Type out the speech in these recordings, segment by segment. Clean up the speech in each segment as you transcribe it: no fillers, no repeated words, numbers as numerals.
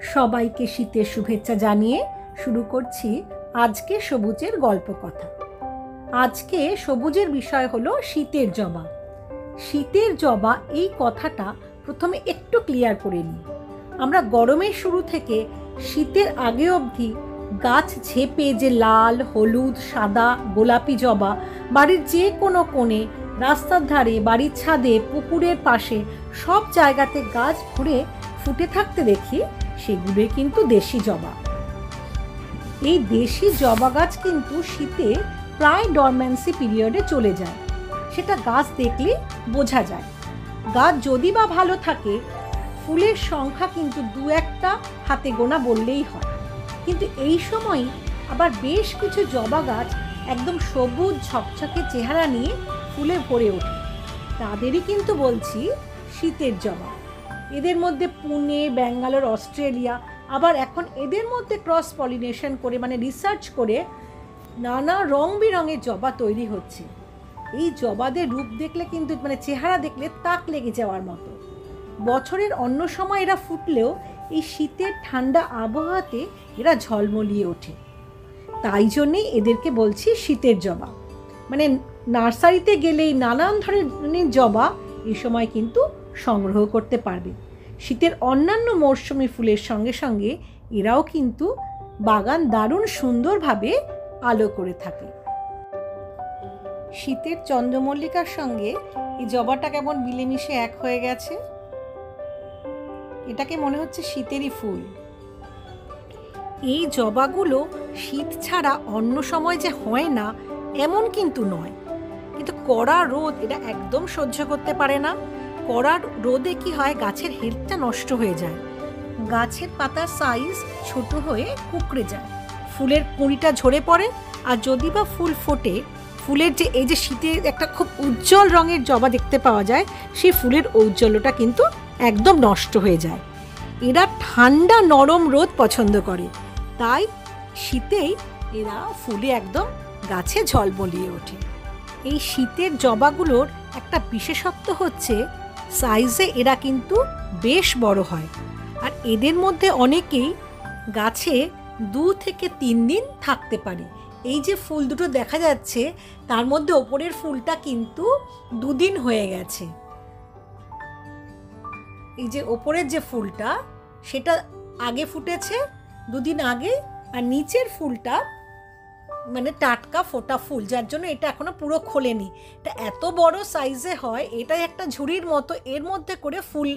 সবাইকে শীতের শুভেচ্ছা জানিয়ে শুরু করছি আজকে সবুজের গল্প কথা। আজকে সবুজের বিষয় হলো শীতের জবা। শীতের জবা এই কথাটা প্রথমে একটু ক্লিয়ার করে নিই। আমরা গরমের শুরু থেকে শীতের আগে অবধি গাছ ঝেপে যে লাল, হলুদ, সাদা, গোলাপি জবা বাড়ির যে কোনো কোণে, রাস্তার ধারে, বাড়ির ছাদে, পুকুরের পাশে সব জায়গাতে গাছ ভরে ফুটে থাকতে দেখি, সেগুলোই কিন্তু দেশি জবা। এই দেশি জবা গাছ কিন্তু শীতে প্রায় ডরম্যান্সি পিরিয়ডে চলে যায়, সেটা গাছ দেখলে বোঝা যায়। গাছ যদি বা ভালো থাকে, ফুলের সংখ্যা কিন্তু দু একটা হাতে গোনা বললেই হয়। কিন্তু এই সময় আবার বেশ কিছু জবা গাছ একদম সবুজ ঝকঝকে চেহারা নিয়ে ফুলে ভরে ওঠে, তাদেরই কিন্তু বলছি শীতের জবা। এদের মধ্যে পুনে, ব্যাঙ্গালোর, অস্ট্রেলিয়া, আবার এখন এদের মধ্যে ক্রস পলিনেশন করে মানে রিসার্চ করে নানা রং বেরঙের জবা তৈরি হচ্ছে। এই জবাদের রূপ দেখলে কিন্তু মানে চেহারা দেখলে তাক লেগে যাওয়ার মতো। বছরের অন্য সময় এরা ফুটলেও এই শীতের ঠান্ডা আবহাওয়াতে এরা ঝলমলিয়ে ওঠে। তাই জন্যেই এদেরকে বলছি শীতের জবা। মানে নার্সারিতে গেলেই নানান ধরনের জবা এই সময় কিন্তু সংগ্রহ করতে পারবে। শীতের অন্যান্য মরশুমি ফুলের সঙ্গে সঙ্গে এরাও কিন্তু বাগান দারুণ সুন্দরভাবে আলো করে থাকে। শীতের চন্দ্রমল্লিকার সঙ্গে এই জবাটা কেমন মিলেমিশে এক হয়ে গেছে, এটাকে মনে হচ্ছে শীতেরই ফুল। এই জবাগুলো শীত ছাড়া অন্য সময় যে হয় না এমন কিন্তু নয়, কিন্তু কড়া রোদ এটা একদম সহ্য করতে পারে না। কড়া রোদে কি হয়, গাছের হেলথটা নষ্ট হয়ে যায়, গাছের পাতার সাইজ ছোট হয়ে কুঁকড়ে যায়, ফুলের কুঁড়িটা ঝরে পড়ে। আর যদি বা ফুল ফোটে, ফুলের যে এই যে শীতে একটা খুব উজ্জ্বল রঙের জবা দেখতে পাওয়া যায়, সেই ফুলের ঔজ্জ্বল্যটা কিন্তু একদম নষ্ট হয়ে যায়। এরা ঠান্ডা নরম রোদ পছন্দ করে, তাই শীতেই এরা ফুলে একদম গাছে ঝলমলিয়ে ওঠে। এই শীতের জবাগুলোর একটা বিশেষত্ব হচ্ছে সাইজে এরা কিন্তু বেশ বড় হয়। আর এদের মধ্যে অনেকেই গাছে 2 থেকে 3 দিন থাকতে পারে। এই যে ফুল দুটো দেখা যাচ্ছে, তার মধ্যে ওপরের ফুলটা কিন্তু 2 দিন হয়ে গেছে। এই যে ওপরের যে ফুলটা সেটা আগে ফুটেছে 2 দিন আগে, আর নিচের ফুলটা মানে টাটকা ফোটা ফুল, যার জন্য এটা এখনো পুরো খোলেনি। এটা এত বড় সাইজে হয়, এটাই একটা ঝুড়ির মতো, এর মধ্যে করে ফুল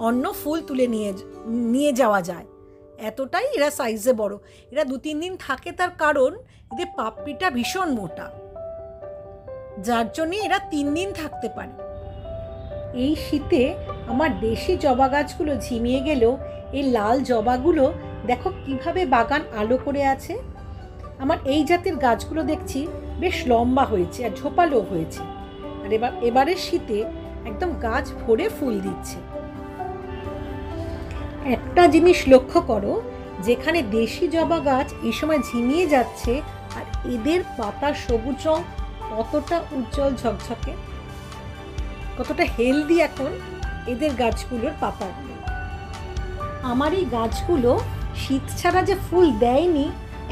অন্য ফুল তুলে নিয়ে যাওয়া যায়, এতটাই এরা সাইজে বড়। এরা 2-3 দিন থাকে, তার কারণ এদের পাপড়িটা ভীষণ মোটা, যার জন্যে এরা 3 দিন থাকতে পারে। এই শীতে আমার দেশি জবা গাছগুলো ঝিমিয়ে গেলেও এই লাল জবাগুলো দেখো কিভাবে বাগান আলো করে আছে। আমার এই জাতের গাছগুলো দেখছি বেশ লম্বা হয়েছে আর ঝোপালো হয়েছে, আর এবারের শীতে একদম গাছ ভরে ফুল দিচ্ছে। একটা জিনিস লক্ষ্য করো, যেখানে দেশি জবা গাছ এই সময় ঝিমিয়ে যাচ্ছে, আর এদের পাতার সবুজ রং কতটা উজ্জ্বল ঝকঝকে, কতটা হেলদি এখন এদের গাছগুলোর পাতাগুলো। আমার এই গাছগুলো শীত ছাড়া যে ফুল দেয়নি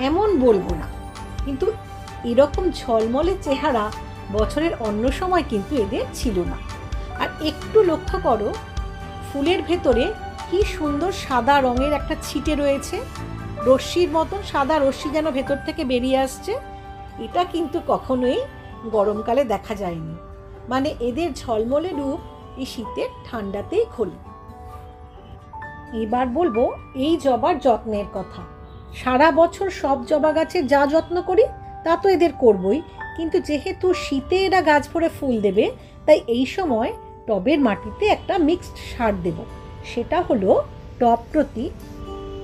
এমন বলবো না, কিন্তু এরকম ঝলমলে চেহারা বছরের অন্য সময় কিন্তু এদের ছিল না। আর একটু লক্ষ্য করো, ফুলের ভেতরে কি সুন্দর সাদা রঙের একটা ছিটে রয়েছে, রশ্মির মতন সাদা রশ্মি যেন ভেতর থেকে বেরিয়ে আসছে। এটা কিন্তু কখনোই গরমকালে দেখা যায়নি। মানে এদের ঝলমলে রূপ এই শীতের ঠান্ডাতেই খোলে। এবার বলবো এই জবার যত্নের কথা। সারা বছর সব জবা গাছের যা যত্ন করি তা তো এদের করবই, কিন্তু যেহেতু শীতে এরা গাছ ভরে ফুল দেবে, তাই এই সময় টবের মাটিতে একটা মিক্সড সার দেব। সেটা হলো টব প্রতি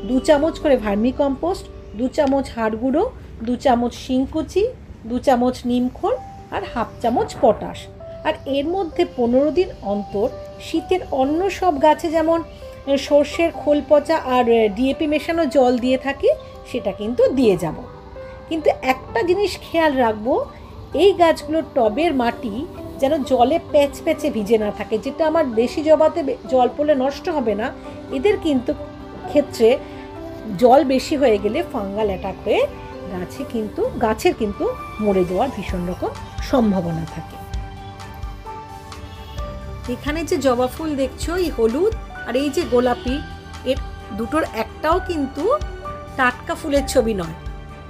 2 চামচ করে ভার্মি কম্পোস্ট, 2 চামচ হাড় গুঁড়ো, 2 চামচ শিংকুচি, 2 চামচ নিমখোল আর 1/2 চামচ পটাশ। আর এর মধ্যে 15 দিন অন্তর শীতের অন্য সব গাছে যেমন সর্ষের খোল পচা আর ডিএপি মেশানো জল দিয়ে থাকি, সেটা কিন্তু দিয়ে যাব। কিন্তু একটা জিনিস খেয়াল রাখবো, এই গাছগুলোর টবের মাটি যেন জলে প্যাচপ্যাচে ভিজে না থাকে, যেটা আমার দেশি জবাতে জল পড়লে নষ্ট হবে না, এদের কিন্তু ক্ষেত্রে জল বেশি হয়ে গেলে ফাঙ্গাল অ্যাটাক হয়ে গাছের কিন্তু মরে যাওয়ার ভীষণ রকম সম্ভাবনা থাকে। এখানে যে জবা ফুল দেখছো, এই হলুদ আর এই যে গোলাপি, এর দুটোর একটাও কিন্তু টাটকা ফুলের ছবি নয়।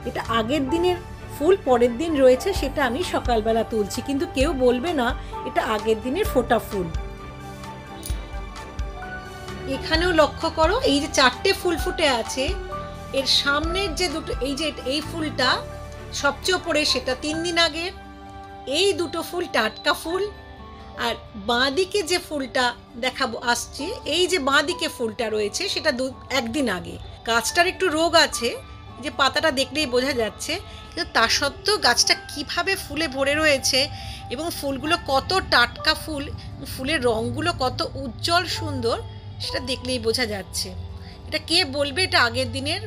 এটা আগের দিনের ফুল, পরের দিন রয়েছে, সেটা আমি সকালবেলা তুলছি, কিন্তু কেউ বলবে না এটা আগের দিনের ফোটা ফুল। এখানেও লক্ষ্য করো, এই যে 4টে ফুল ফুটে আছে, এর সামনের যে দুটো, এই ফুলটা সবচেয়ে ওপরে, সেটা 3 দিন আগের। এই দুটো ফুল টাটকা ফুল। আর বাঁদিকে যে ফুলটা দেখাবো আসছে, এই যে বাঁদিকে ফুলটা রয়েছে, সেটা 1 দিন আগে। গাছটার একটু রোগ আছে, যে পাতাটা দেখলেই বোঝা যাচ্ছে, কিন্তু তা সত্ত্বেও গাছটা কিভাবে ফুলে ভরে রয়েছে এবং ফুলগুলো কত টাটকা ফুল, ফুলের রঙগুলো কত উজ্জ্বল সুন্দর, সেটা দেখলেই বোঝা যাচ্ছে। এটা কে বলবে এটা আগের দিনের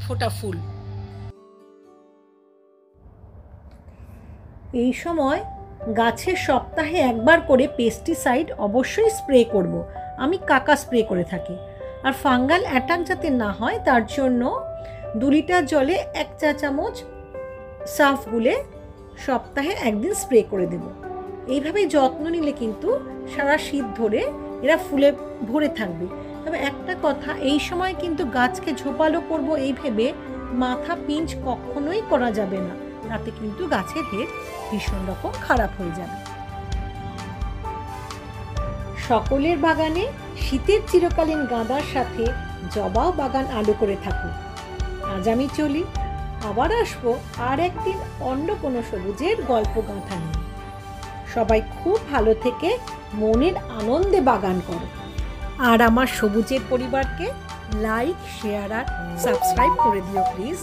ফোটা ফুল? এই সময় গাছে সপ্তাহে একবার করে পেস্টিসাইড অবশ্যই স্প্রে করব। আমি কাকা স্প্রে করে থাকি। আর ফাঙ্গাল অ্যাটাক যাতে না হয় তার জন্য 2 লিটার জলে 1 চা চামচ সার্ফ গুলে সপ্তাহে 1 দিন স্প্রে করে দেব। এইভাবে যত্ন নিলে কিন্তু সারা শীত ধরে এরা ফুলে ভরে থাকবে। তবে একটা কথা, এই সময় কিন্তু গাছকে ঝোপালো করব এই ভেবে মাথা পিঞ্চ কখনোই করা যাবে না, তাতে কিন্তু গাছের হেড ভীষণ রকম খারাপ হয়ে যাবে। সকলের বাগানে শীতের চিরকালীন গাঁদার সাথে জবাও বাগান আলো করে থাকুক। আজ আমি চলি, আবার আসবো আর একদিন অন্য কোনো সবুজের গল্প গাঁথা নিয়ে। সবাই খুব ভালো থেকে মনের আনন্দে বাগান করো। আর আমার সবুজের পরিবারকে লাইক, শেয়ার আর সাবস্ক্রাইব করে দিও প্লিজ।